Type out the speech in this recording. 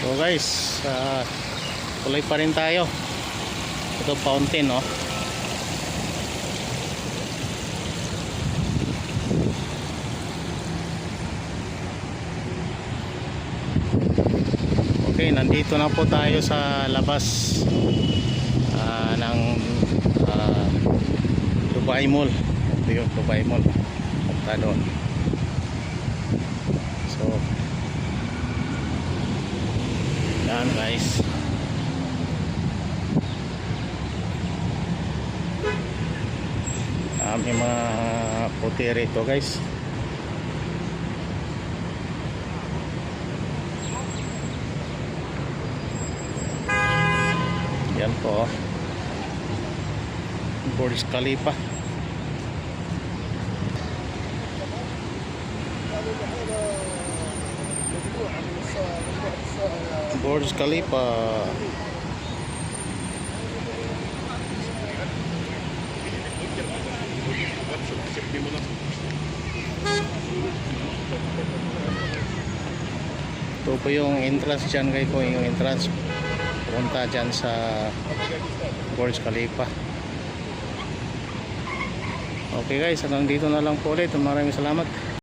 So guys, tuloy pa rin tayo. Ito fountain, no? Okay, nandito na po tayo sa labas ng Dubai Mall. Ito yung Dubai Mall. Punta doon. So, yan guys. May mga puti rito guys. Yan po, Burj Khalifa. Burj Khalifa. Ito po yung entrance dyan guys po, yung entrance punta dyan sa Burj Khalifa. Okay guys, hanggang dito na lang po ulit. Maraming salamat.